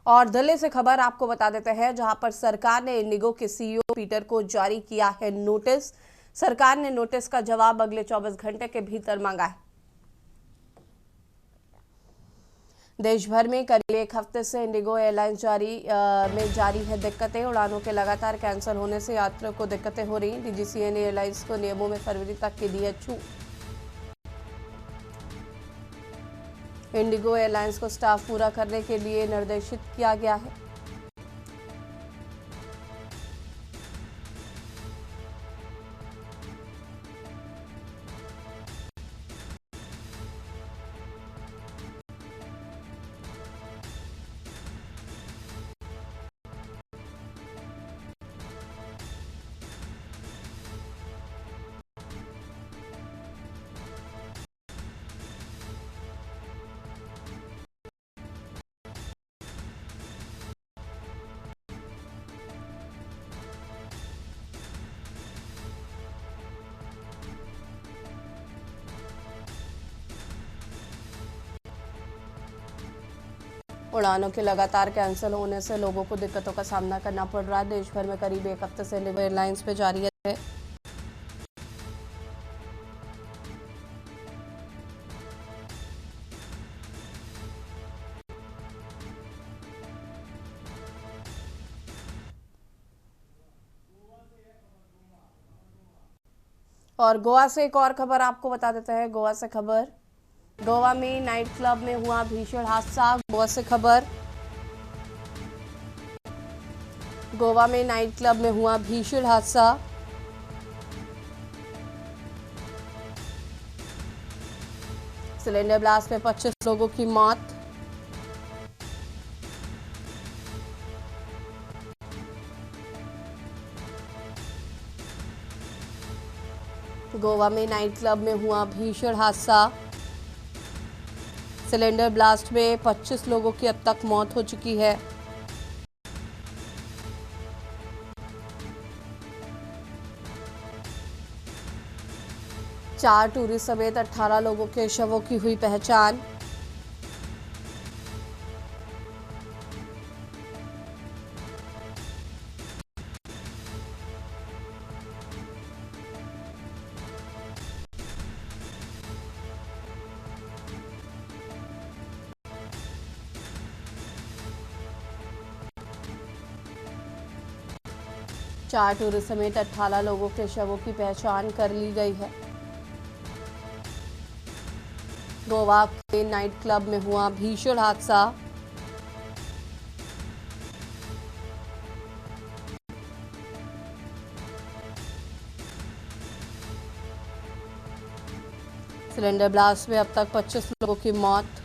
और दिल्ली से खबर आपको बता देते हैं, जहां पर सरकार ने इंडिगो के सीईओ पीटर को जारी किया है नोटिस। सरकार ने नोटिस का जवाब अगले 24 घंटे के भीतर मांगा है। देश भर में करीब एक हफ्ते से इंडिगो एयरलाइंस जारी है दिक्कतें। उड़ानों के लगातार कैंसिल होने से यात्रियों को दिक्कतें हो रही। डीजीसीए ने एयरलाइंस को नियमों में फरवरी तक की दी है छूट। इंडिगो एयरलाइंस को स्टाफ पूरा करने के लिए निर्देशित किया गया है। उड़ानों के लगातार कैंसिल होने से लोगों को दिक्कतों का सामना करना पड़ रहा है। देश भर में करीब एक हफ्ते से इंडिगो एयरलाइंस पे जारी है। और गोवा से एक और खबर आपको बता देते हैं। गोवा से खबर, गोवा में नाइट क्लब में हुआ भीषण हादसा। गोवा से खबर, गोवा में नाइट क्लब में हुआ भीषण हादसा। सिलेंडर ब्लास्ट में 25 लोगों की मौत। गोवा में नाइट क्लब में हुआ भीषण हादसा। सिलेंडर ब्लास्ट में 25 लोगों की अब तक मौत हो चुकी है। चार टूरिस्ट समेत 18 लोगों के शवों की हुई पहचान। चार टूरिस्ट समेत 18 लोगों के शवों की पहचान कर ली गई है। गोवा के नाइट क्लब में हुआ भीषण हादसा। सिलेंडर ब्लास्ट में अब तक 25 लोगों की मौत।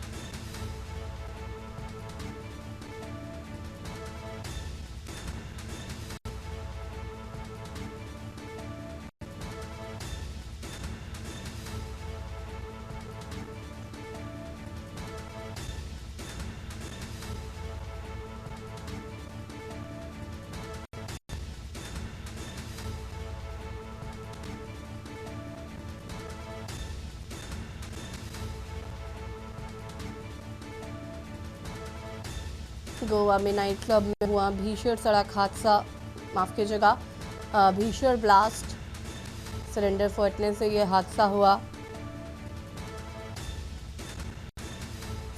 गोवा में नाइट क्लब में हुआ भीषण सड़क हादसा, माफ कीजिएगा, भीषण ब्लास्ट। सिलेंडर फटने से यह हादसा हुआ।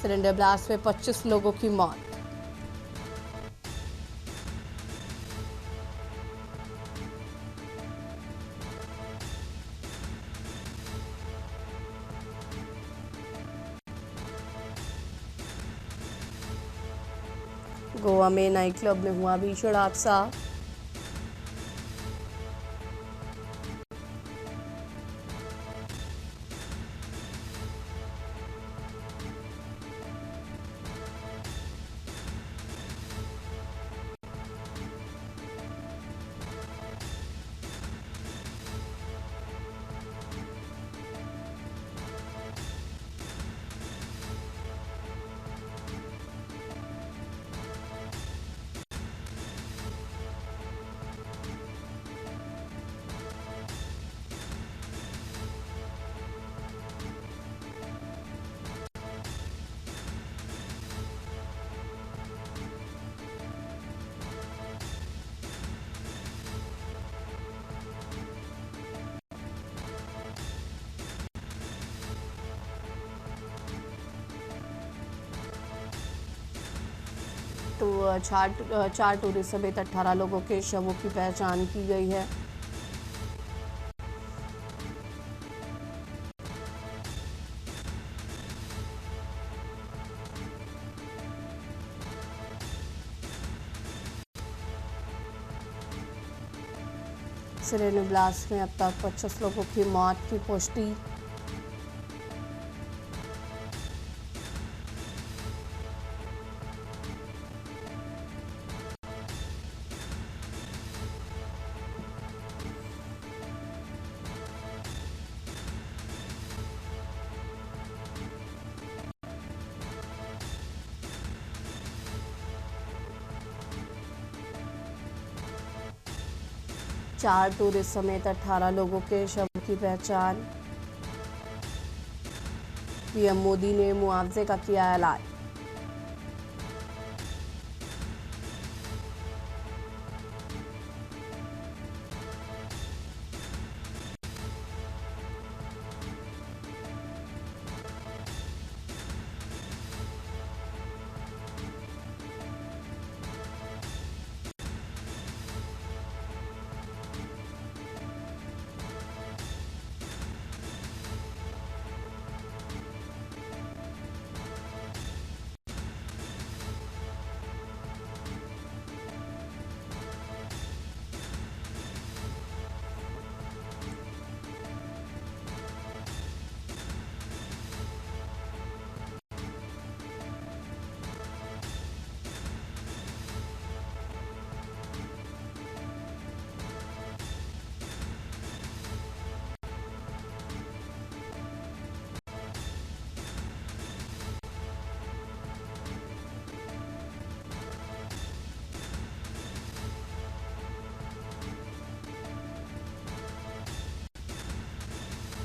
सिलेंडर ब्लास्ट में 25 लोगों की मौत। गोवा में नाइट क्लब में हुआ भीषण हादसा। तो चार टूरिस्ट समेत 18 लोगों के शवों की पहचान की गई है। सिरेन ब्लास्ट में अब तक 25 लोगों की मौत की पुष्टि। चार टूरिस्ट समेत 18 लोगों के शवों की पहचान। पीएम मोदी ने मुआवजे का किया ऐलान।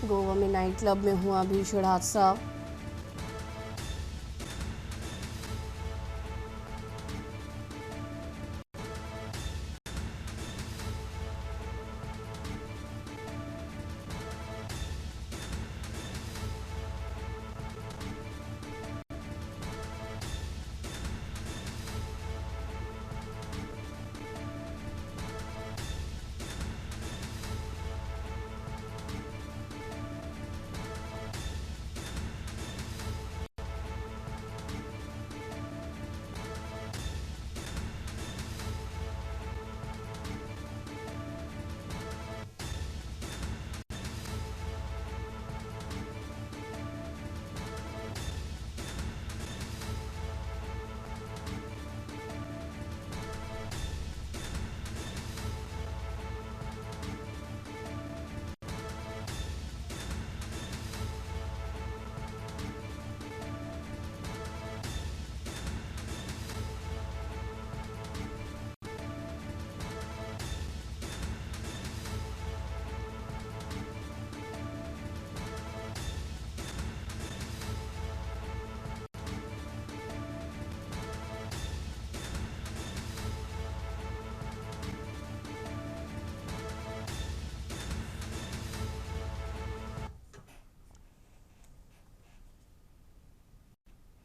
गोवा में नाइट क्लब में हुआ भीषण हादसा।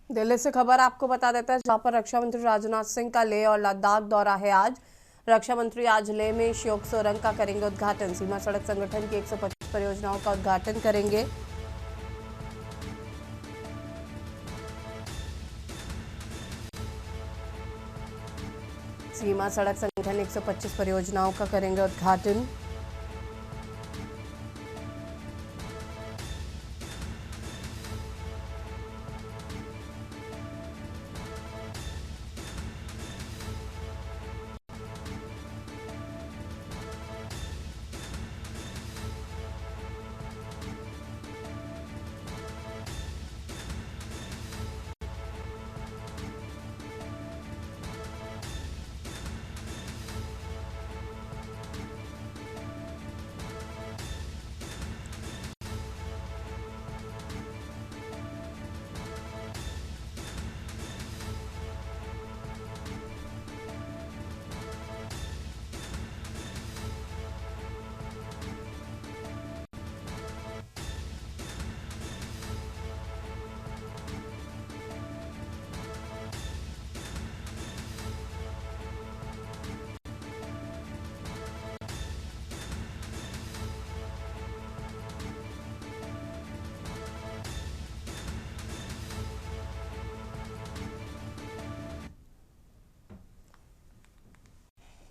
दिल्ली से खबर आपको बता देते हैं, जहां पर रक्षा मंत्री राजनाथ सिंह का लेह और लद्दाख दौरा है आज। रक्षा मंत्री आज लेह में श्योक सुरंग का करेंगे उद्घाटन। सीमा सड़क संगठन की 125 परियोजनाओं का उद्घाटन करेंगे। सीमा सड़क संगठन 125 परियोजनाओं का करेंगे उद्घाटन।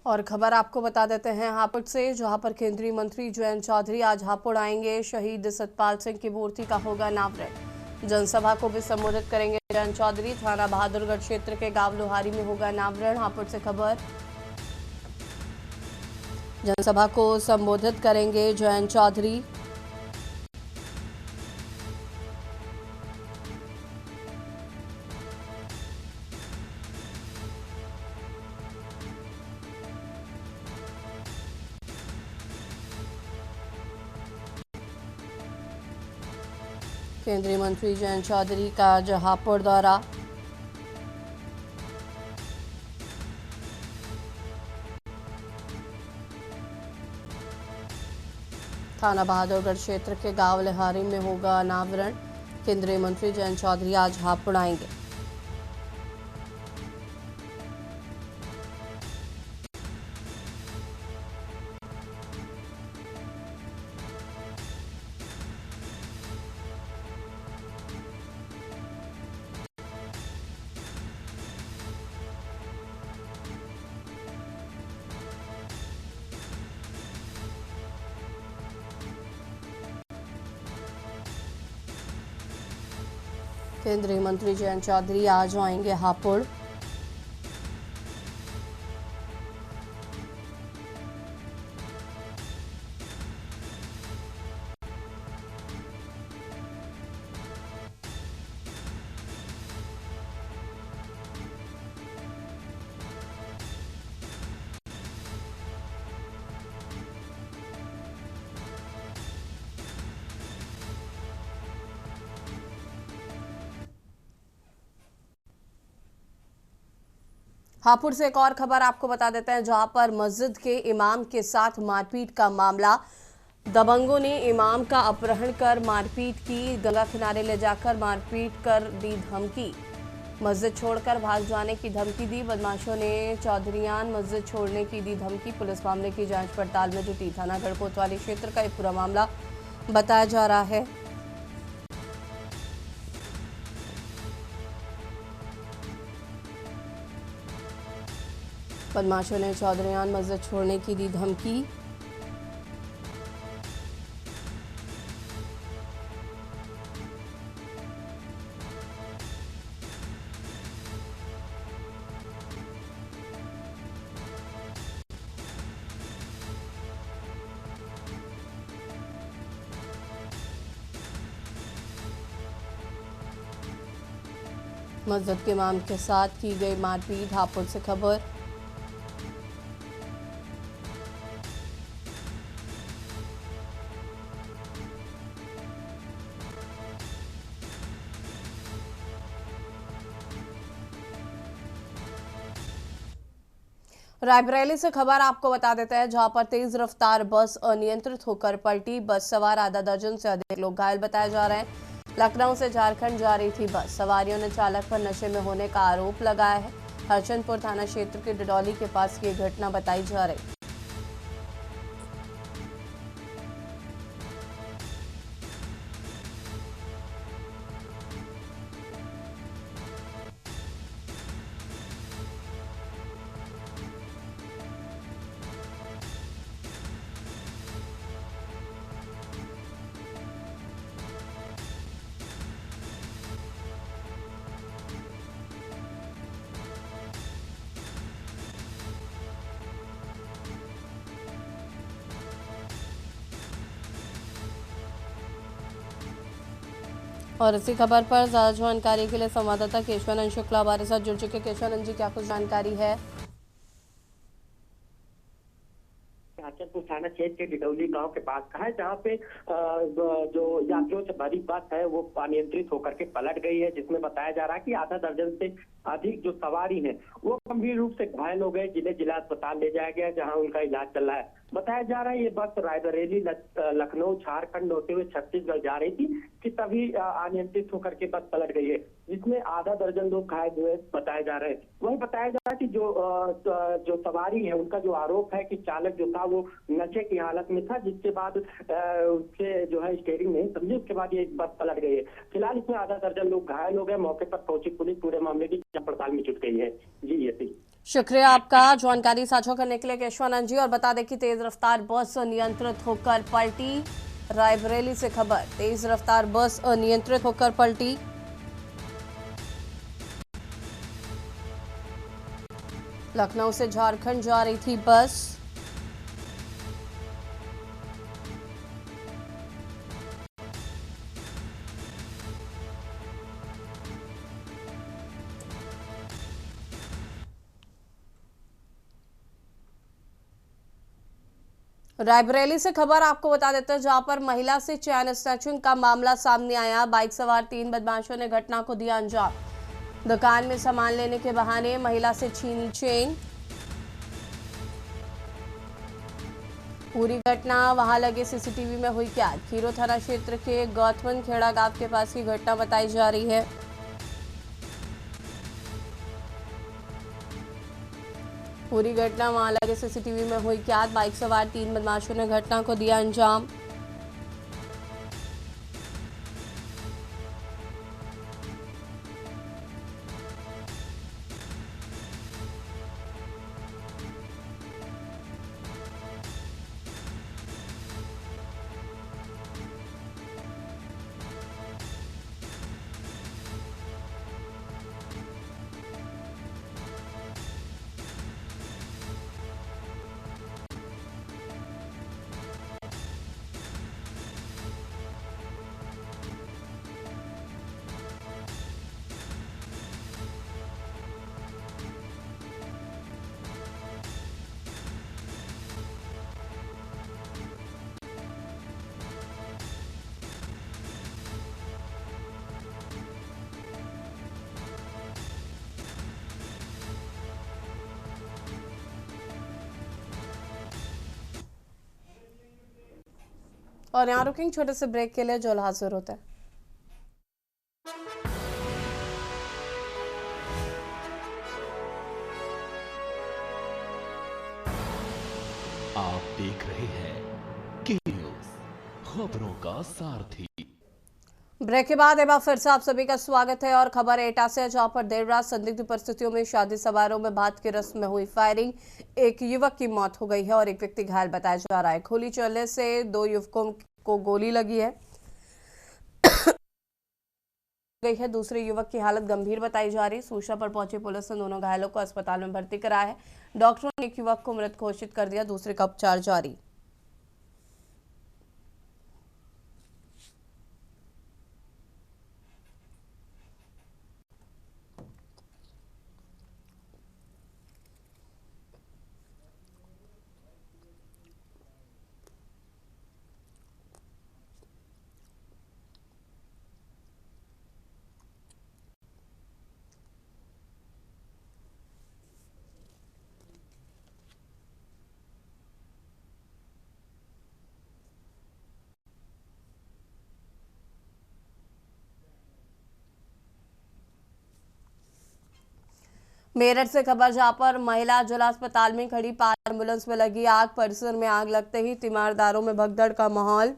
और खबर आपको बता देते हैं हापुड़ से, जहां पर केंद्रीय मंत्री जयंत चौधरी आज हापुड़ आएंगे। शहीद सतपाल सिंह की मूर्ति का होगा अनावरण। जनसभा को भी संबोधित करेंगे जयंत चौधरी। थाना बहादुरगढ़ क्षेत्र के गांव लोहारी में होगा अनावरण। हापुड़ से खबर, जनसभा को संबोधित करेंगे जयंत चौधरी। केंद्रीय मंत्री जयंत चौधरी का हापुड़ दौरा। थाना बहादुरगढ़ क्षेत्र के गांव लोहारी में होगा अनावरण। केंद्रीय मंत्री जयंत चौधरी आज हापुड़ आएंगे। केंद्रीय मंत्री जयंत चौधरी आज आएंगे हापुड़। हापुड़ से एक और खबर आपको बता देते हैं, जहां पर मस्जिद के इमाम के साथ मारपीट का मामला। दबंगों ने इमाम का अपहरण कर मारपीट की। गंगा किनारे ले जाकर मारपीट कर दी धमकी। मस्जिद छोड़कर भाग जाने की धमकी दी। बदमाशों ने चौधरियान मस्जिद छोड़ने की दी धमकी। पुलिस मामले की जांच पड़ताल में जुटी। थाना गढ़कोतवाली क्षेत्र का ये पूरा मामला बताया जा रहा है। बदमाशों ने चौधरियान मस्जिद छोड़ने की दी धमकी। मस्जिद के इमाम के साथ की गई मारपीट। हापुड़ से खबर, रायबरेली से खबर आपको बता देते हैं, जहां पर तेज रफ्तार बस अनियंत्रित होकर पलटी। बस सवार आधा दर्जन से अधिक लोग घायल बताए जा रहे हैं। लखनऊ से झारखंड जा रही थी बस। सवारियों ने चालक पर नशे में होने का आरोप लगाया है। हरचंदपुर थाना क्षेत्र के डिडौली के पास ये घटना बताई जा रही। और इसी खबर पर ज्यादा जानकारी के लिए संवाददाता केशवानंद शुक्ला हमारे साथ जुड़ चुके। केशवानंद जी, क्या कुछ जानकारी है? हरचंदपुर थाना क्षेत्र के डिडौली गांव के पास का है, जहां पे जो यात्रियों से भरी बस है वो अनियंत्रित होकर के पलट गई है, जिसमें बताया जा रहा है कि आधा दर्जन से अधिक जो सवारी है वो गंभीर रूप से घायल हो गए, जिन्हें जिला अस्पताल ले जाया गया, जहां उनका इलाज चल रहा है। बताया जा रहा है ये बस रायबरेली लखनऊ झारखंड होते हुए छत्तीसगढ़ जा रही थी कि तभी अनियंत्रित होकर के बस पलट गई है, जिसमें आधा दर्जन लोग घायल हुए बताए जा रहे हैं। वही बताया जा रहा है कि जो सवारी है उनका जो आरोप है कि चालक जो था वो नशे की हालत में था, जिसके बाद उससे जो है स्टीयरिंग नहीं समझी, उसके बाद ये बस पलट गई है। फिलहाल इसमें आधा दर्जन लोग घायल हो गए। मौके पर पहुंची पुलिस पूरे मामले की जांच पड़ताल में जुट गई है। जी, ये शुक्रिया आपका जानकारी साझा करने के लिए केशवानंद जी। और बता दें कि तेज रफ्तार बस अनियंत्रित होकर पलटी। रायबरेली से खबर, तेज रफ्तार बस अनियंत्रित होकर पलटी। लखनऊ से झारखंड जा रही थी बस। रायबरेली से खबर आपको बता देते हैं, जहां पर महिला से चैन स्नैचिंग का मामला सामने आया। बाइक सवार 3 बदमाशों ने घटना को दिया अंजाम। दुकान में सामान लेने के बहाने महिला से छीनी चेन। पूरी घटना वहां लगे सीसीटीवी में हुई कैद। खीरो थाना क्षेत्र के गौतमन खेड़ा गांव के पास की घटना बताई जा रही है। पूरी घटना वहां लगे सीसीटीवी में हुई कैद। बाइक सवार 3 बदमाशों ने घटना को दिया अंजाम। और यहाँ रुकेंगे छोटे से ब्रेक के लिए, जो हाजिर होता है। आप देख रहे हैं के न्यूज़, खबरों का सारथी। ब्रेक के बाद एक बार फिर से आप सभी का स्वागत है। और खबर एटा से, जहां पर देर रात संदिग्ध परिस्थितियों में शादी समारोह में बात की रस्म में हुई फायरिंग। एक युवक की मौत हो गई है और एक व्यक्ति घायल बताया जा रहा है। गोली चलने से 2 युवकों को गोली लगी है। दूसरे युवक की हालत गंभीर बताई जा रही है। सूचना पर पहुंची पुलिस ने दोनों घायलों को अस्पताल में भर्ती कराया है। डॉक्टरों ने एक युवक को मृत घोषित कर दिया, दूसरे का उपचार जारी। मेरठ से खबर, जहां पर महिला जिला अस्पताल में खड़ी पार एम्बुलेंस में लगी आग। परिसर में आग लगते ही तीमारदारों में भगदड़ का माहौल।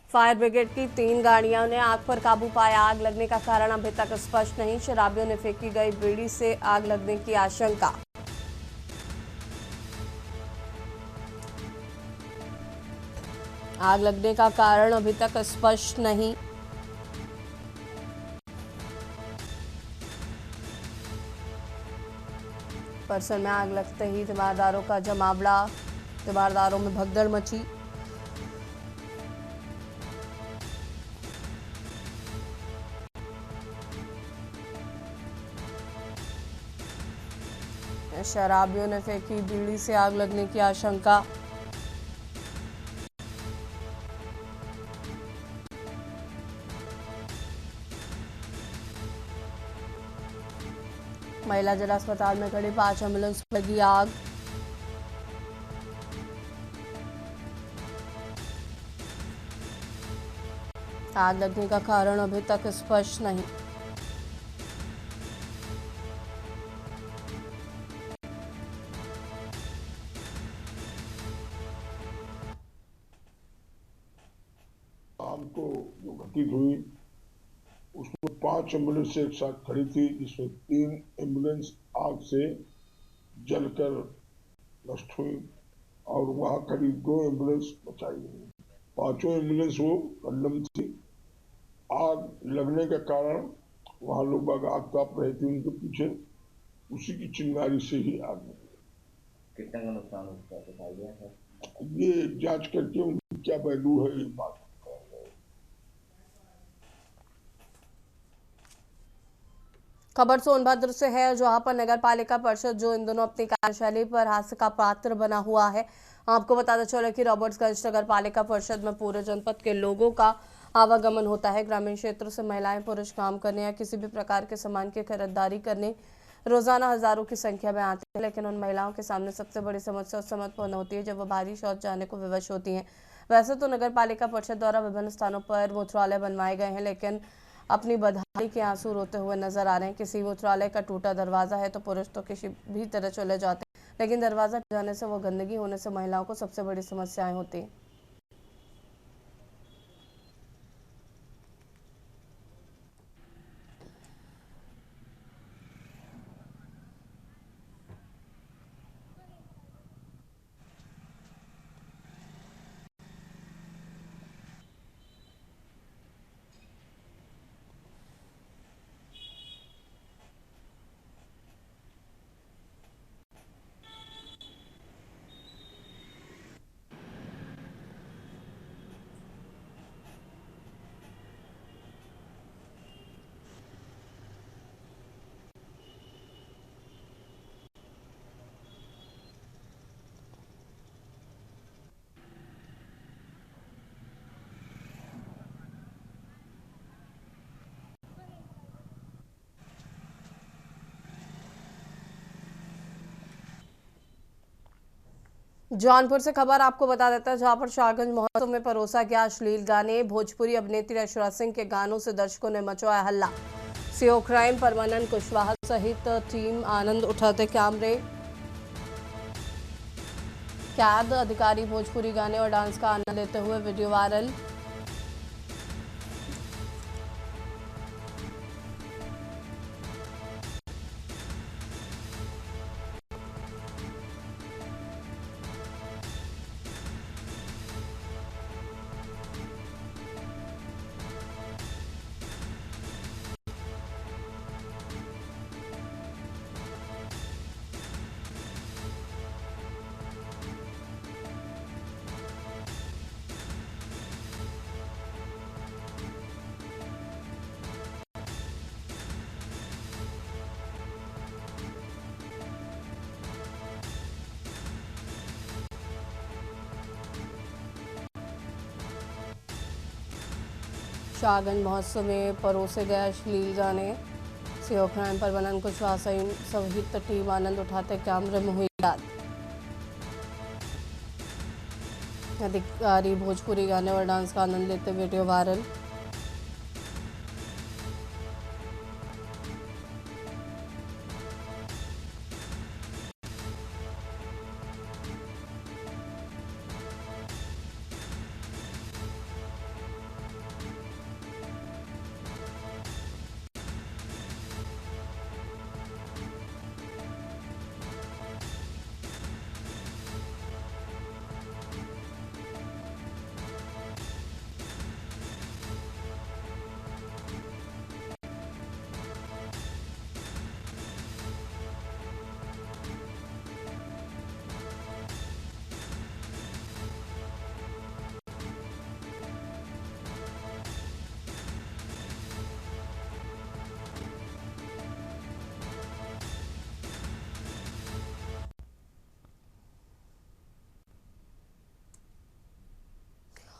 फायर ब्रिगेड की 3 गाड़ियों ने आग पर काबू पाया। आग लगने का कारण अभी तक स्पष्ट नहीं। शराबियों ने फेंकी गई बीड़ी से आग लगने की आशंका। आग लगने का कारण अभी तक स्पष्ट नहीं। परिसर में आग लगते ही तीमारदारों का जमावड़ा। तीमारदारों में भगदड़ मची। शराबियों ने फेंकी बीड़ी से आग लगने की आशंका। महिला जिला अस्पताल में खड़ी 5 एम्बुलेंस में लगी आग। आग लगने का कारण अभी तक स्पष्ट नहीं। शाम को जो घटित हुई उसमें 5 एम्बुलेंस एक साथ खड़ी थी, जिसमें 3 एम्बुलेंस आग से जलकर नष्ट हुई और वहां करीब 2 एम्बुलेंस बचाई गई। 5 एम्बुलेंस वो कंडम थी। आग लगने का कारण वहां लोग बाग आग ताप रहे थे उनके पीछे, उसी की चिंगारी से ही आग लगी। कितने का नुकसान उसका बताया गया है? ये जांच करके उनकी क्या वैल्यू है ये बात। खबर सोनभद्र से है, जहां पर नगर पालिका परिषद जो इन दोनों अपनी कार्यशैली पर हास्य का पात्र बना हुआ है। आपको बताते चले कि रॉबर्ट्सगंज नगर पालिका परिषद में पूरे जनपद के लोगों का आवागमन होता है। ग्रामीण क्षेत्रों से महिलाएं पुरुष काम करने या किसी भी प्रकार के सामान की खरीदारी करने रोजाना हजारों की संख्या में आते हैं, लेकिन उन महिलाओं के सामने सबसे बड़ी समस्या उस समय उत्पन्न होती है जब वो भारी शौच जाने को विवश होती हैं। वैसे तो नगर पालिका परिषद द्वारा विभिन्न स्थानों पर मूत्रालय बनवाए गए हैं, लेकिन अपनी बदहाली के आंसू रोते हुए नजर आ रहे हैं। किसी मूत्रालय का टूटा दरवाजा है तो पुरुष तो किसी भी तरह चले जाते हैं, लेकिन दरवाजा टूट जाने से वो गंदगी होने से महिलाओं को सबसे बड़ी समस्याएं होती हैं। जौनपुर से खबर आपको बता देता है, जहां पर शाहगंज महोत्सव में परोसा गया अश्लील गाने। भोजपुरी अभिनेत्री ऐश्वर्या सिंह के गानों से दर्शकों ने मचवाया हल्ला। सीओ क्राइम परमानंद कुशवाहा सहित टीम आनंद उठाते कैमरे कैद। अधिकारी भोजपुरी गाने और डांस का आनंद लेते हुए वीडियो वायरल। शाहगंज महोत्सव में परोसे गए अश्लील गाने। सीओ क्राइम परमानंद कुशवाहा सहित टीम आनंद उठाते कैमरे में हुई कैद। अधिकारी भोजपुरी गाने और डांस का आनंद लेते वीडियो वायरल।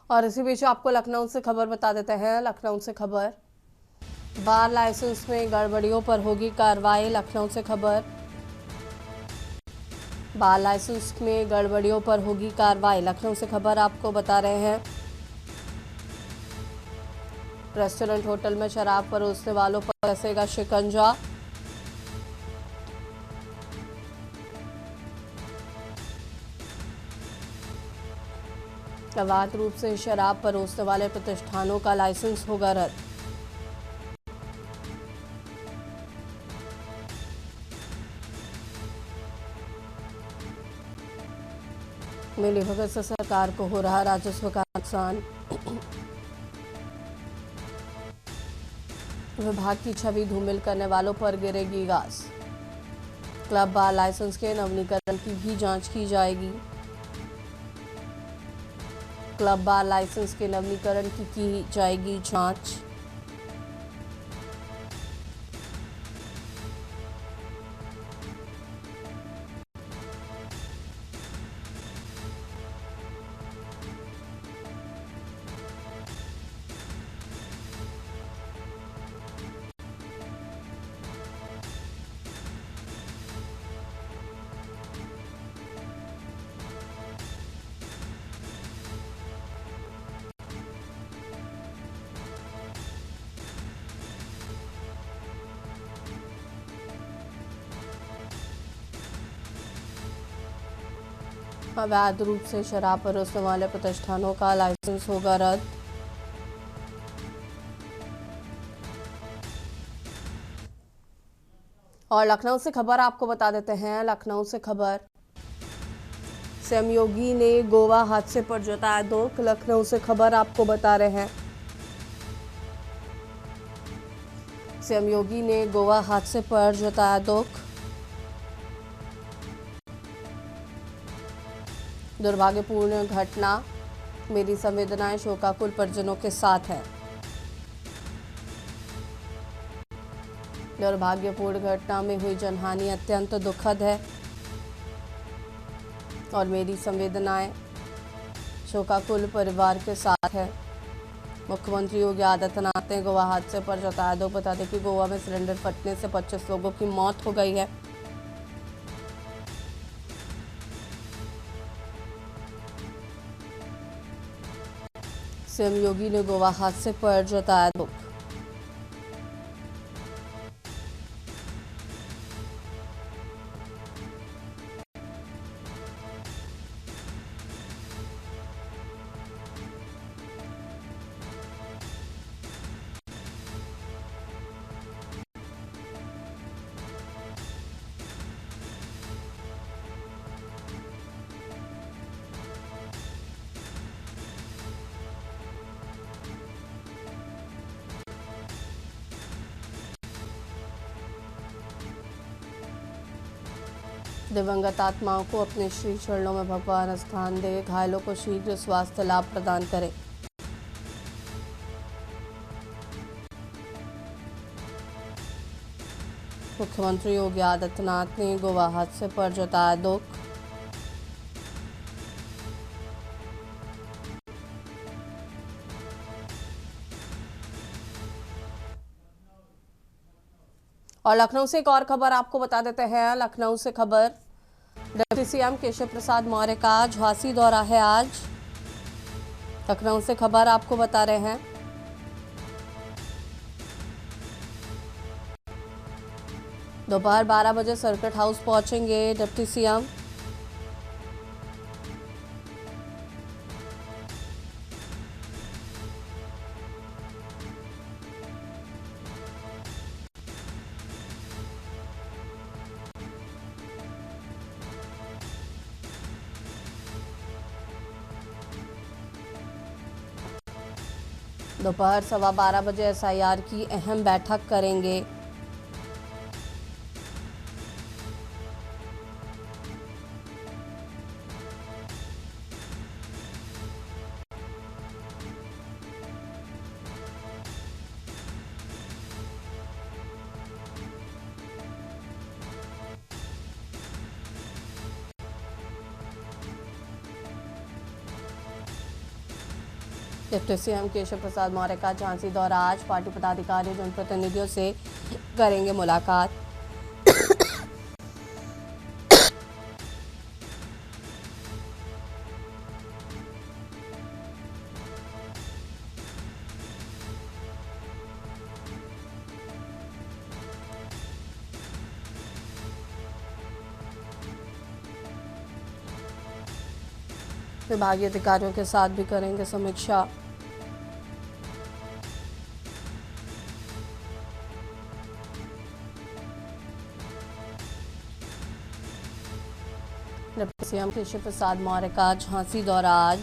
और इसी बीच आपको लखनऊ से खबर बता देते हैं। लखनऊ से खबर, बार लाइसेंस में गड़बड़ियों पर होगी कार्रवाई। लखनऊ से खबर, बार लाइसेंस में गड़बड़ियों पर होगी कार्रवाई। लखनऊ से खबर आपको बता रहे हैं। रेस्टोरेंट होटल में शराब परोसने वालों पर कसेगा शिकंजा। अवैध रूप से शराब परोसने वाले प्रतिष्ठानों का लाइसेंस होगा रद्द। मिलीभगत से सरकार को हो रहा राजस्व का नुकसान। विभाग की छवि धूमिल करने वालों पर गिरेगी गाज। क्लब बार लाइसेंस के नवीनीकरण की भी जांच की जाएगी। क्लब बार लाइसेंस के नवीनीकरण की जाएगी जांच। अवैध रूप से शराब परोसने वाले प्रतिष्ठानों का लाइसेंस होगा रद्द। और लखनऊ से खबर आपको बता देते हैं। लखनऊ से खबर, सीएम योगी ने गोवा हादसे पर जताया दुख। लखनऊ से खबर आपको बता रहे हैं, सीएम योगी ने गोवा हादसे पर जताया दुख। दुर्भाग्यपूर्ण घटना, मेरी संवेदनाएं शोकाकुल परिजनों के साथ है। दुर्भाग्यपूर्ण घटना में हुई जनहानि अत्यंत दुखद है और मेरी संवेदनाएं शोकाकुल परिवार के साथ है। मुख्यमंत्री योगी आदित्यनाथ ने गोवा हादसे पर जताया दुख। बता दें कि गोवा में सिलेंडर फटने से 25 लोगों की मौत हो गई है। सीएम योगी ने गोवा हादसे पर जताया दुख। दिवंगत आत्माओं को अपने श्री चरणों में भगवान स्थान दे, घायलों को शीघ्र स्वास्थ्य लाभ प्रदान करे। मुख्यमंत्री योगी आदित्यनाथ ने गोवा हादसे पर जताया दुख। और लखनऊ से एक और खबर आपको बता देते हैं। लखनऊ से खबर, डिप्टी सीएम केशव प्रसाद मौर्य का झांसी दौरा है आज। लखनऊ से खबर आपको बता रहे हैं। दोपहर 12 बजे सर्किट हाउस पहुंचेंगे डिप्टी सीएम। दोपहर 12:15 बजे एसआईआर की अहम बैठक करेंगे। डिप्टी सीएम केशव प्रसाद मौर्य का झांसी दौरा आज। पार्टी पदाधिकारियों जनप्रतिनिधियों से करेंगे मुलाकात। विभागीय अधिकारियों के साथ भी करेंगे समीक्षा। डिप्टी सीएम केशव प्रसाद मौर्य का झांसी दौरा आज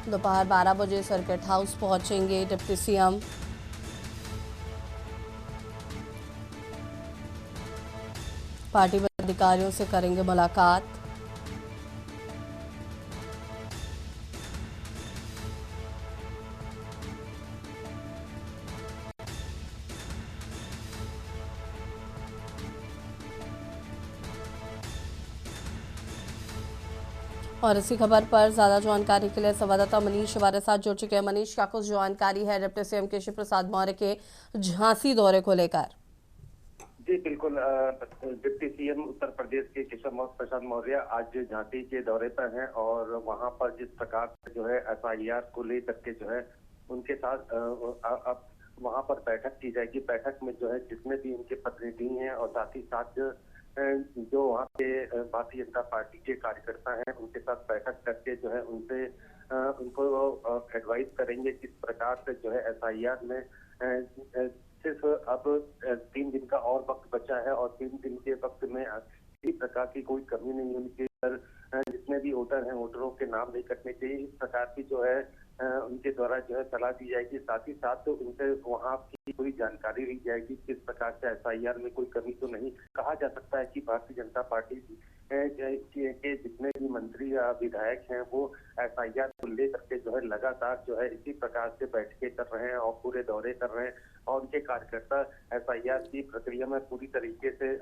दोपहर 12 बजे सर्किट हाउस पहुंचेंगे डिप्टी सीएम। पार्टी पदाधिकारियों से करेंगे मुलाकात। और इसी खबर पर ज्यादा जानकारी के लिए संवाददाता मनीष हमारे साथ जुड़ चुके हैं। मनीष, क्या कुछ जानकारी है डिप्टी सीएम केशव प्रसाद मौर्य के झांसी दौरे को लेकर? जी बिल्कुल, डिप्टी सीएम उत्तर प्रदेश के केशव प्रसाद मौर्य आज झांसी के दौरे पर हैं और वहां पर जिस प्रकार से जो है एफआईआर को लेकर के जो है उनके साथ अब वहां पर बैठक की जाएगी। बैठक में जो है जितने भी उनके प्रतिनिधि हैं और साथ ही साथ जो वहाँ के भारतीय जनता पार्टी के कार्यकर्ता हैं उनके साथ बैठक करके जो है उनसे उनको एडवाइस करेंगे किस प्रकार से जो है एफआईआर में सिर्फ अब 3 दिन का और वक्त बचा है और 3 दिन के वक्त में किसी प्रकार की कोई कमी नहीं होनी चाहिए। पर जितने भी वोटर हैं वोटरों के नाम नहीं कटने चाहिए, इस प्रकार की जो है उनके द्वारा जो है सलाह दी जाएगी। साथ ही साथ उनसे वहाँ की पूरी जानकारी ली जाएगी किस प्रकार से एफआईआर में कोई कमी तो नहीं। कहा जा सकता है कि भारतीय जनता पार्टी के जितने भी मंत्री या विधायक हैं वो एफआईआर को लेकर के जो है लगातार जो है इसी प्रकार से बैठकें कर रहे हैं और पूरे दौरे कर रहे हैं और उनके कार्यकर्ता एफआईआर की प्रक्रिया में पूरी तरीके से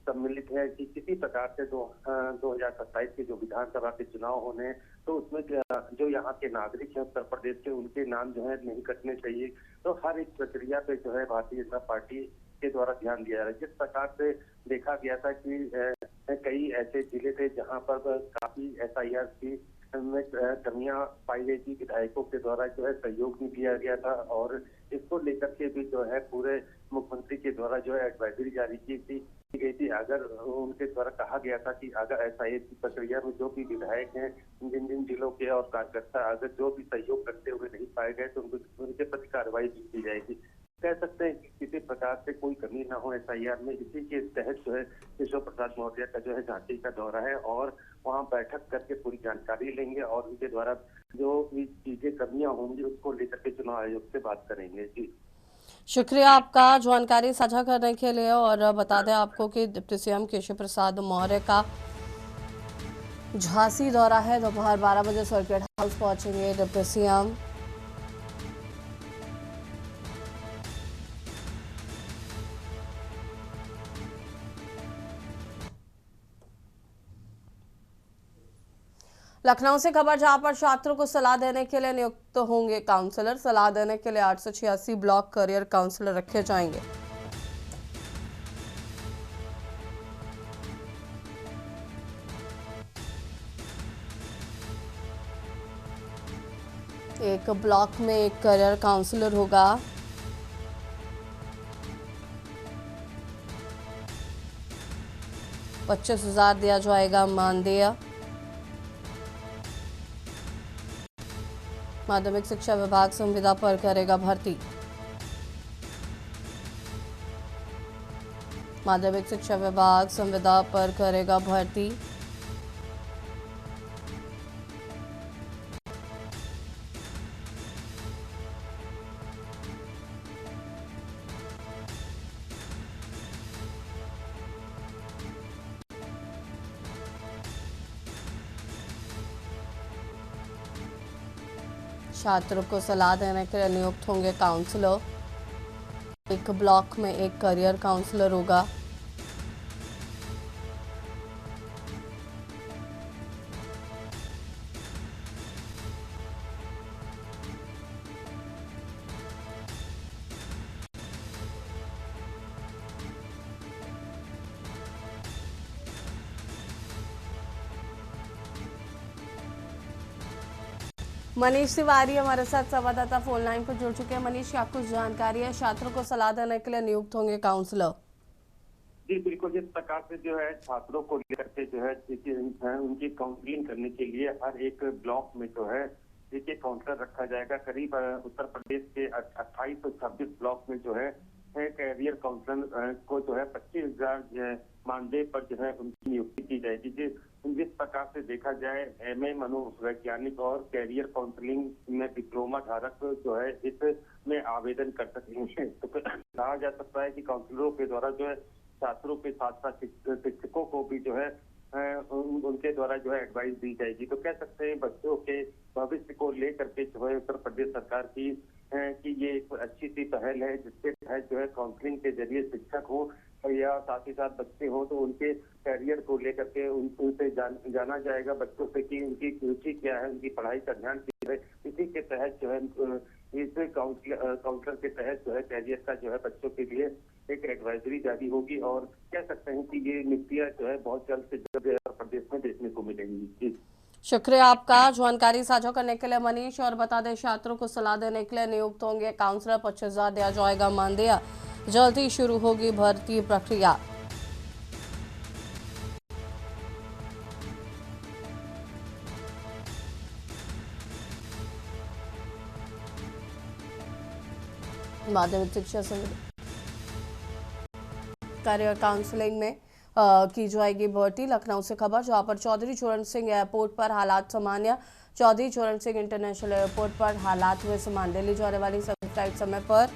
सम्मिलित है कि किसी प्रकार से 2027 के जो विधानसभा के चुनाव होने हैं तो उसमें जो यहाँ के नागरिक हैं उत्तर प्रदेश के उनके नाम जो है नहीं कटने चाहिए। तो हर एक प्रक्रिया पे जो है भारतीय जनता पार्टी के द्वारा ध्यान दिया जा रहा है। जिस प्रकार से देखा गया था कि कई ऐसे जिले थे जहाँ पर काफी एफआईआर की में कमियां पाई गई थी, विधायकों के द्वारा जो है सहयोग नहीं दिया गया था और इसको लेकर के भी जो है पूरे मुख्यमंत्री के द्वारा जो है एडवाइजरी जारी की गई थी। अगर उनके द्वारा कहा गया था कि अगर एफआईआर की प्रक्रिया में जो भी विधायक हैं जिन जिन जिलों के और कार्यकर्ता अगर जो भी सहयोग करते हुए नहीं पाए गए तो उनके प्रति कार्रवाई की जाएगी। कह सकते हैं कि किसी प्रकार से कोई कमी ना हो एफआईआर में। इसी के तहत जो है केशव प्रसाद मौर्य का जो है झांसी का दौरा है और वहां बैठक करके पूरी जानकारी लेंगे और उनके द्वारा जो भी चीजें कमियां होंगी उसको लेकर के चुनाव आयोग से बात करेंगे। जी शुक्रिया आपका जानकारी साझा करने के लिए। और बता दें आपको कि डिप्टी सीएम केशव प्रसाद मौर्य का झांसी दौरा है। दोपहर 12 बजे सर्किट हाउस पहुंचेंगे डिप्टी सीएम। लखनऊ से खबर, जहां पर छात्रों को सलाह देने के लिए नियुक्त होंगे काउंसलर। सलाह देने के लिए 886 ब्लॉक करियर काउंसलर रखे जाएंगे। एक ब्लॉक में एक करियर काउंसलर होगा। $25,000 दिया जाएगा मानदेय। माध्यमिक शिक्षा विभाग संविदा पर करेगा भर्ती। माध्यमिक शिक्षा विभाग संविदा पर करेगा भर्ती। छात्रों को सलाह देने के लिए नियुक्त होंगे काउंसलर। एक ब्लॉक में एक करियर काउंसलर होगा। मनीष तिवारी हमारे साथ संवाददाता फोन लाइन पर जुड़ चुके हैं। मनीष, क्या कुछ जानकारी है? छात्रों को सलाह देने के लिए नियुक्त होंगे काउंसलर। जी बिल्कुल, जिस प्रकार से जो है छात्रों को लेकर के जो है उनकी काउंसलिंग करने के लिए हर एक ब्लॉक में जो है एक काउंसलर रखा जाएगा। करीब उत्तर प्रदेश के 28 और 26 ब्लॉक में जो है कैरियर काउंसलर को जो है 25,000 मानदेय पर जो है उनकी नियुक्ति की जाएगी। जिस प्रकार से देखा जाए एमए मनोवैज्ञानिक और कैरियर काउंसलिंग में डिप्लोमा धारक जो है इसमें आवेदन कर सकेंगे। तो कहा जा सकता है कि काउंसलरों के द्वारा जो है छात्रों के साथ साथ शिक्षकों को भी जो है उनके द्वारा जो है एडवाइस दी जाएगी। तो कह सकते हैं बच्चों के भविष्य को लेकर के जो है उत्तर प्रदेश सरकार की कि ये एक अच्छी सी पहल है, जिसके तहत जो है काउंसलिंग के जरिए शिक्षक हो या साथ ही साथ बच्चे हो तो उनके कैरियर को लेकर के उनसे जाना जाएगा बच्चों से कि उनकी रुचि क्या है, उनकी पढ़ाई का ध्यान क्या है। इसी के तहत जो है इस काउंसलर के तहत जो है कैरियर का जो है बच्चों के लिए एक एडवाइजरी जारी होगी और कह सकते हैं कि ये नियुक्तियां जो है बहुत जल्द से जल्द उत्तर प्रदेश में देखने को मिलेंगी। शुक्रिया आपका जानकारी साझा करने के लिए मनीष। और बता दें छात्रों को सलाह देने के लिए नियुक्त होंगे काउंसलर, 25,000 दिया जाएगा मानदेय, जल्द ही शुरू होगी भर्ती प्रक्रिया। माध्यमिक शिक्षा समिति कैरियर काउंसलिंग में की जाएगी भर्ती। लखनऊ से खबर, जहां पर चौधरी चरण सिंह एयरपोर्ट पर हालात सामान्य। चौधरी चरण सिंह इंटरनेशनल एयरपोर्ट पर हालात हुए सामान्य। दिल्ली जाने वाली सभी फ्लाइट समय पर।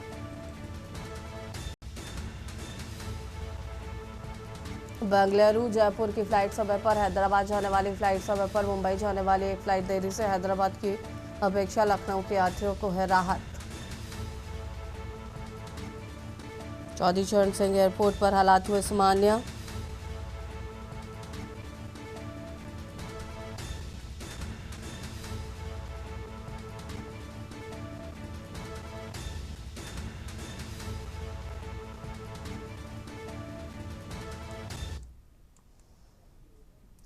बेंगलुरु जयपुर की फ्लाइट समय पर। हैदराबाद जाने वाली फ्लाइट समय पर। मुंबई जाने वाली एक फ्लाइट देरी से। हैदराबाद की अपेक्षा लखनऊ के यात्रियों को है राहत। चौधरी चरण सिंह एयरपोर्ट पर हालात हुए सामान्य।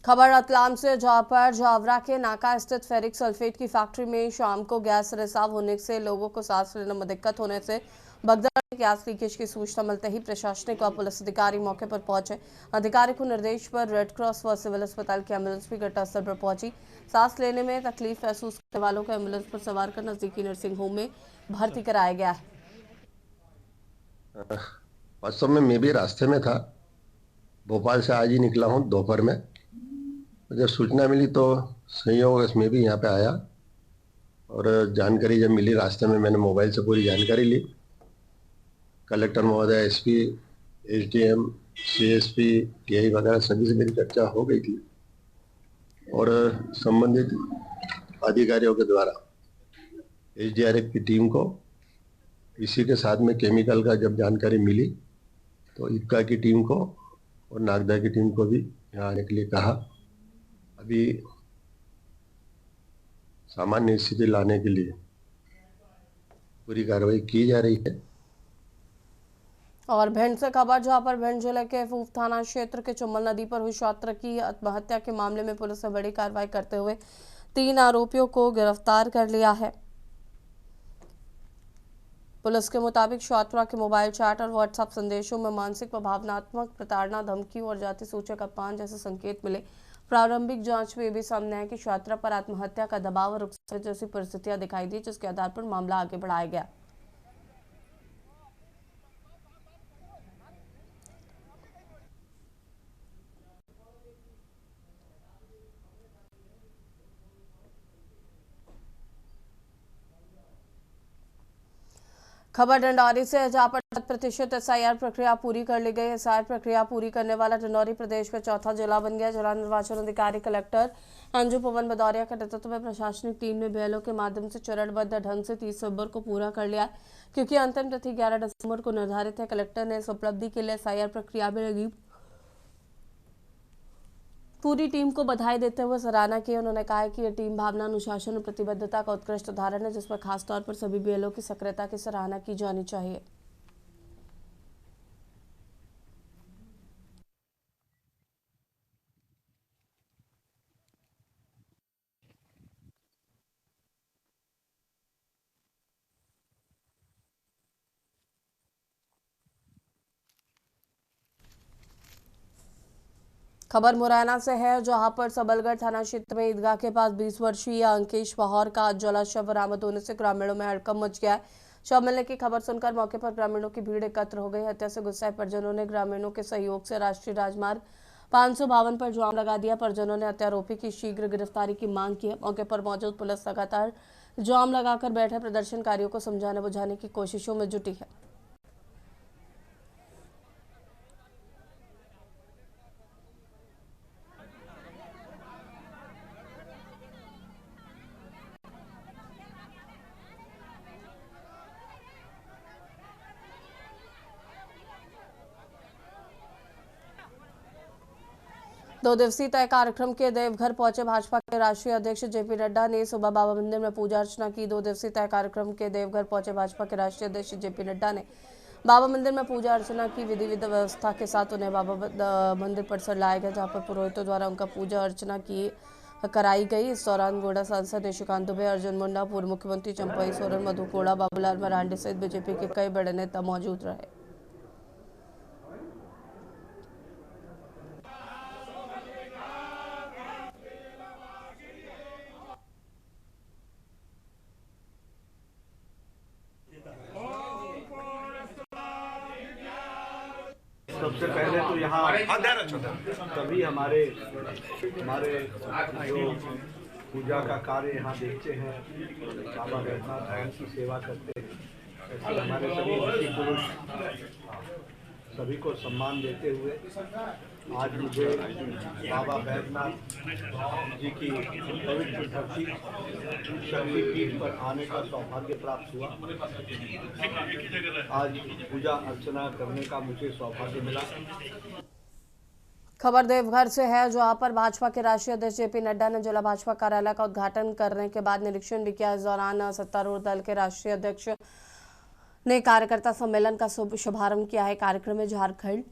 खबर रतलाम से, जहां पर जावरा के नाका स्थित फेरिक सल्फेट की फैक्ट्री में शाम को गैस रिसाव होने से लोगों को सांस लेने में दिक्कत होने से भगदड़ में गैस लीकेज की सूचना मिलते ही प्रशासनिक और पुलिस अधिकारी मौके पर पहुंचे। अधिकारी को निर्देश पर रेड क्रॉस व सिविल अस्पताल की एम्बुलेंस भी घटनास्थल पर पहुंची। सांस लेने में तकलीफ महसूस करने वालों को एम्बुलेंस पर सवार कर नजदीकी नर्सिंग होम में भर्ती कराया गया है। वास्तव में मैं भी रास्ते में था, भोपाल से आज ही निकला हूँ दोपहर में। जब सूचना मिली तो संयोग मैं भी यहाँ पे आया और जानकारी जब मिली रास्ते में मैंने मोबाइल से पूरी जानकारी ली। कलेक्टर महोदय, एसपी, एसडीएम, सीएसपी, टीआई वगैरह सभी से मेरी चर्चा हो गई थी और संबंधित अधिकारियों के द्वारा एसडीआरएफ की टीम को इसी के साथ में केमिकल का जब जानकारी मिली तो इक्का की टीम को और नागदा की टीम को भी यहाँ आने के लिए कहा। अभी सामान्य स्थिति लाने के लिए पूरी कार्रवाई की जा रही है। और भिंड से खबर, जहां पर भिंड जिले के फूफ थाना क्षेत्र के चुम्बल नदी पर हुई छात्र की आत्महत्या के मामले में पुलिस ने बड़ी कार्रवाई करते हुए 3 आरोपियों को गिरफ्तार कर लिया है। पुलिस के मुताबिक छात्रा के मोबाइल चैट और व्हाट्सएप संदेशों में मानसिक व भावनात्मक प्रताड़ना, धमकी और जाति सूचक अपमान जैसे संकेत मिले। प्रारंभिक जांच में यह भी सामने आया कि छात्रा पर आत्महत्या का दबाव और उकसाहट जैसी परिस्थितियां दिखाई दी, जिसके आधार पर मामला आगे बढ़ाया गया। खबर ढंढौरी से, जहां पर 100% एसआईआर प्रक्रिया पूरी कर ली गई। एसआईआर प्रक्रिया पूरी करने वाला ढंढौरी प्रदेश में चौथा जिला बन गया। जिला निर्वाचन अधिकारी कलेक्टर अंजू पवन भदौरिया के नेतृत्व में प्रशासनिक टीम ने बीएलओ के माध्यम से चरणबद्ध ढंग से 30 दिसंबर को पूरा कर लिया। क्योंकि अंतिम तिथि 11 दिसंबर को निर्धारित है, कलेक्टर ने इस उपलब्धि के लिए एसआईआर प्रक्रिया में लगी पूरी टीम को बधाई देते हुए सराहना की। उन्होंने कहा कि यह टीम भावना, अनुशासन और प्रतिबद्धता का उत्कृष्ट उदाहरण है, जिसमें खासतौर पर सभी बीएलओ की सक्रियता की सराहना की जानी चाहिए। खबर मुरैना से है, जहां पर सबलगढ़ थाना क्षेत्र में ईदगाह के पास 20 वर्षीय अंकेश बहौर का जला शव बरामद होने से ग्रामीणों में हड़कंप मच गया है। शव मिलने की खबर सुनकर मौके पर ग्रामीणों की भीड़ एकत्र हो गई। हत्या से गुस्साए परिजनों ने ग्रामीणों के सहयोग से राष्ट्रीय राजमार्ग 552 पर जाम लगा दिया। परिजनों ने हत्यारोपी की शीघ्र गिरफ्तारी की मांग की है। मौके पर मौजूद पुलिस लगातार जाम लगाकर बैठे प्रदर्शनकारियों को समझाने बुझाने की कोशिशों में जुटी है। दो दिवसीय तय कार्यक्रम के देवघर पहुंचे भाजपा के राष्ट्रीय अध्यक्ष जेपी नड्डा ने सुबह बाबा मंदिर में पूजा अर्चना की। 2 दिवसीय तय कार्यक्रम के देवघर पहुंचे भाजपा के राष्ट्रीय अध्यक्ष जेपी नड्डा ने बाबा मंदिर में पूजा अर्चना की। विधि व्यवस्था के साथ उन्हें बाबा मंदिर परिसर लाया गया, जहां पर पुरोहितों द्वारा उनका पूजा अर्चना की कराई गई। इस दौरान गोंडा सांसद निशिकांत दुबे, अर्जुन मुंडा, पूर्व मुख्यमंत्री चंपई सोरेन, मधु कोड़ा, बाबूलाल मरांडी सहित बीजेपी के कई बड़े नेता मौजूद रहे। सबसे पहले तो यहाँ सभी हमारे जो पूजा का कार्य यहाँ देखते हैं, बाबा बैद्यनाथ धाम की सेवा करते हैं, ऐसे हमारे सभी ऋषि पुरुष सभी को सम्मान देते हुए आज मुझे बाबा बैद्यनाथ जी की पवित्र धरती शक्तिपीठ पर आने का सौभाग्य प्राप्त हुआ। आज पूजा अर्चना करने का मुझे सौभाग्य मिला। खबर देवघर से है, जहां पर भाजपा के राष्ट्रीय अध्यक्ष जेपी नड्डा ने जिला भाजपा कार्यालय का उद्घाटन करने के बाद निरीक्षण भी किया। इस दौरान सत्तारूढ़ दल के राष्ट्रीय अध्यक्ष ने कार्यकर्ता सम्मेलन का शुभारंभ किया है। कार्यक्रम में झारखंड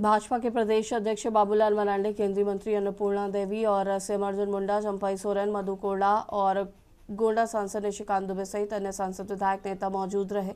भाजपा के प्रदेश अध्यक्ष बाबूलाल मरांडी, केंद्रीय मंत्री अन्नपूर्णा देवी और सीएम अर्जुन मुंडा, चंपई सोरेन, मधु कोड़ा और गोंडा सांसद निशिकांत दुबे सहित अन्य सांसद विधायक नेता मौजूद रहे।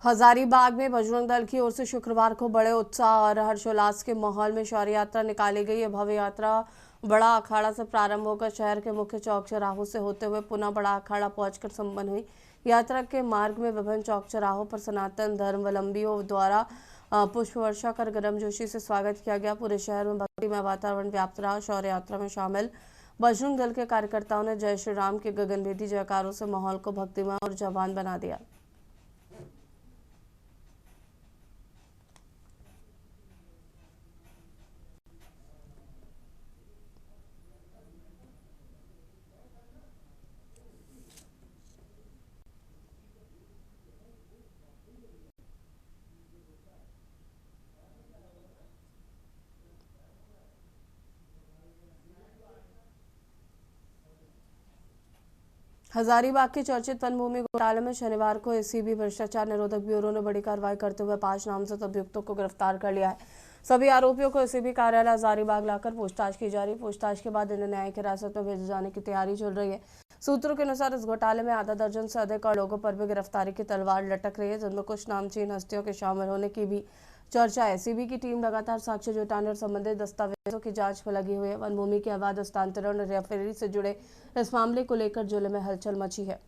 हजारीबाग में बजरंग दल की ओर से शुक्रवार को बड़े उत्साह और हर्षोल्लास के माहौल में शौर्य यात्रा निकाली गई। यह भव्य यात्रा बड़ा अखाड़ा से प्रारंभ होकर शहर के मुख्य चौक चौराहों से होते हुए पुनः बड़ा अखाड़ा पहुंचकर संपन्न हुई। यात्रा के मार्ग में विभिन्न चौक चौराहों पर सनातन धर्मावलंबियों द्वारा पुष्प वर्षा कर गर्मजोशी से स्वागत किया गया। पूरे शहर में भक्तिमय वातावरण व्याप्त रहा। शौर्य यात्रा में शामिल बजरंग दल के कार्यकर्ताओं ने जय श्री राम के गगनभेदी जयकारों से माहौल को भक्तिमय और जवान बना दिया। हजारीबाग के चर्चित वन भूमि घोटाले में शनिवार को एसीबी भ्रष्टाचार निरोधक ब्यूरो ने बड़ी कार्रवाई करते हुए 5 नामजद अभियुक्तों को गिरफ्तार कर लिया है। सभी आरोपियों को एसीबी कार्यालय हजारीबाग लाकर पूछताछ की जा रही। पूछताछ के बाद इन्हें न्यायिक हिरासत में भेजे जाने की तैयारी चल रही है। सूत्रों के अनुसार इस घोटाले में आधा दर्जन से अधिक और लोगों पर भी गिरफ्तारी की तलवार लटक रही है, जिनमें कुछ नामचीन हस्तियों के शामिल होने की भी चर्चा है। एसीबी की टीम लगातार साक्ष्य जुटाने और संबंधित दस्तावेजों की जांच में लगी हुई है। वन भूमि के अवैध हस्तांतरण और हेराफेरी से जुड़े इस मामले को लेकर जिले में हलचल मची है।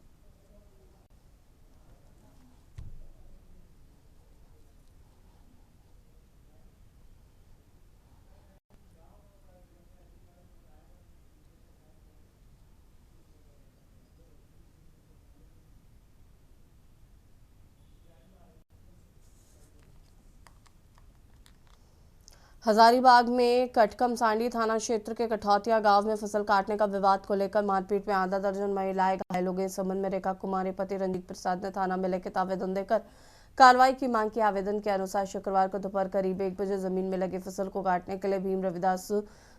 हजारीबाग में कटकम सांडी थाना क्षेत्र के कठौतिया गांव में फसल काटने का विवाद को लेकर मारपीट में आधा दर्जन महिलाएं घायल हो गई। इस संबंध में रेखा कुमारी पति रंजीत प्रसाद ने थाना में लिखित आवेदन देकर कार्रवाई की मांग के आवेदन के अनुसार शुक्रवार को दोपहर करीब 1 बजे जमीन में लगी फसल को काटने के लिए भीम रविदास,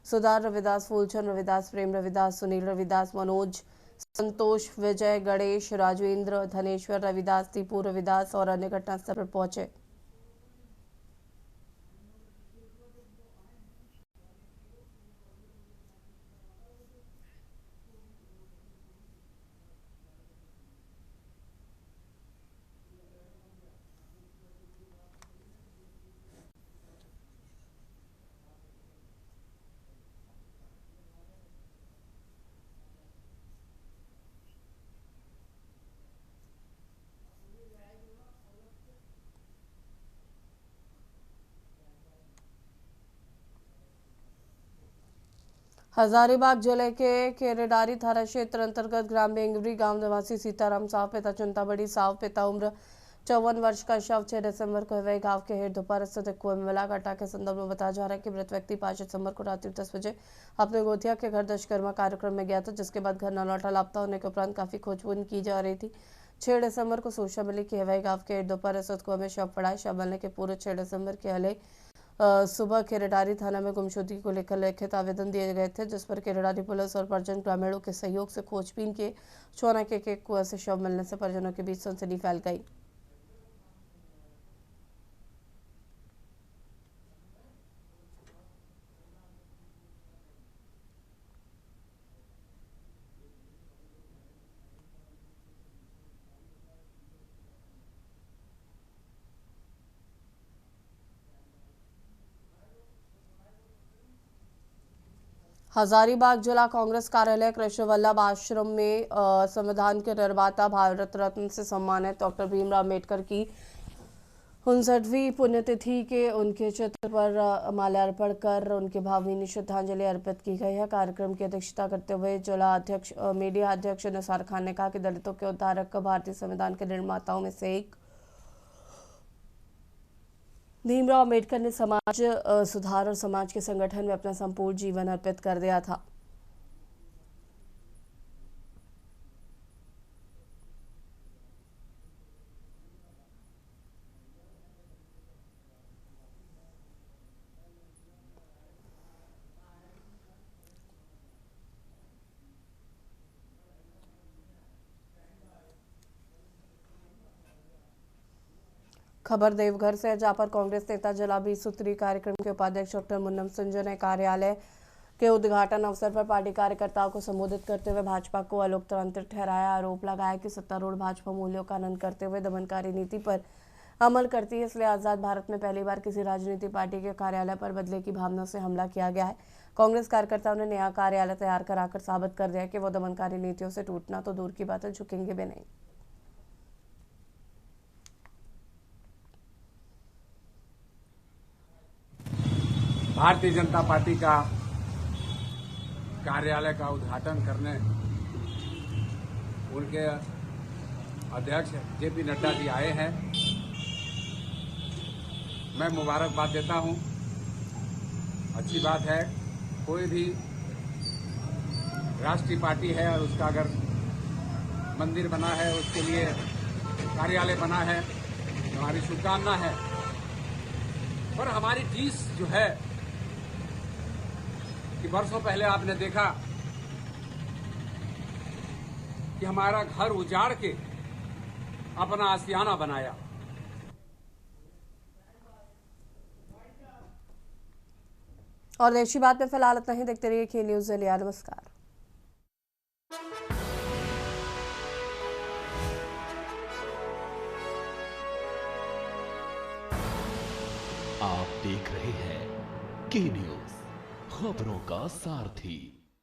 सुधार रविदास, फूलचंद रविदास, प्रेम रविदास, सुनील रविदास, मनोज, संतोष, विजय, गणेश, राजेंद्र, धनेश्वर रविदास, दीपू रविदास और अन्य घटनास्थल पर पहुंचे। हजारीबाग जिले के केरेडारी थाना क्षेत्र अंतर्गत ग्राम बेंगरी गांव निवासी सीताराम साव पिता चिंताबड़ी साव पिता उम्र 54 वर्ष का शव 6 दिसंबर को हवाई गांव के हेड दोपहर स्थित एक कुएं में मिला। घटना के संदर्भ में बताया जा रहा है कि मृत व्यक्ति 5 दिसंबर को रात्रि 10 बजे अपने गोतिया के घर दशकर्मा कार्यक्रम में गया था, जिसके बाद घर न लौटा। लापता होने के उपरांत काफी खोजबीन की जा रही थी। 6 दिसंबर को सूचना मिली कि हवाई गांव के हेड दोपहर स्थित कुएं में शव पड़ा है। शव मिलने के पूरे 6 दिसंबर के हले सुबह केरेडारी थाना में गुमशुदगी को लेकर लिखित आवेदन दिए गए थे, जिस पर केरेडारी पुलिस और परिजन ग्रामीणों के सहयोग से खोजबीन के चौना के कुएं से शव मिलने से परिजनों के बीच सनसनी फैल गई। हजारीबाग जिला कांग्रेस कार्यालय कृष्ण वल्लभ आश्रम में संविधान के निर्माता भारत रत्न से सम्मानित डॉक्टर भीमराव अम्बेडकर की 59वीं पुण्यतिथि के उनके चित्र पर माल्यार्पण कर उनके भावभीनी श्रद्धांजलि अर्पित की गई है। कार्यक्रम की अध्यक्षता करते हुए जिला अध्यक्ष मीडिया अध्यक्ष निसार खान ने कहा कि दलितों के उद्धारक भारतीय संविधान के निर्माताओं में से एक भीमराव अम्बेडकर ने समाज सुधार और समाज के संगठन में अपना संपूर्ण जीवन अर्पित कर दिया था। खबर देवघर से, जहां पर कांग्रेस नेता जिला 20 सूत्री कार्यक्रम के उपाध्यक्ष डॉक्टर मुन्नम संजय ने कार्यालय के उद्घाटन अवसर पर पार्टी कार्यकर्ताओं को संबोधित करते हुए भाजपा को अलोकतांत्रिक ठहराया। आरोप लगाया कि सत्तारूढ़ भाजपा मूल्यों का हनन करते हुए दमनकारी नीति पर अमल करती है, इसलिए आजाद भारत में पहली बार किसी राजनीतिक पार्टी के कार्यालय पर बदले की भावना से हमला किया गया है। कांग्रेस कार्यकर्ताओं ने नया कार्यालय तैयार कराकर साबित कर दिया कि वो दमनकारी नीतियों से टूटना तो दूर की बात है, झुकेंगे भी नहीं। भारतीय जनता पार्टी का कार्यालय का उद्घाटन करने उनके अध्यक्ष जेपी नड्डा जी आए हैं। मैं मुबारकबाद देता हूं। अच्छी बात है, कोई भी राष्ट्रीय पार्टी है और उसका अगर मंदिर बना है, उसके लिए कार्यालय बना है, हमारी शुभकामना है। पर हमारी टीस जो है कि वर्षों पहले आपने देखा कि हमारा घर उजाड़ के अपना आशियाना बनाया। और देशी बात में फिलहाल इतना ही। देखते रहिए के न्यूज़ इंडिया। नमस्कार। आप देख रहे हैं के न्यूज़, खबरों का सारथी।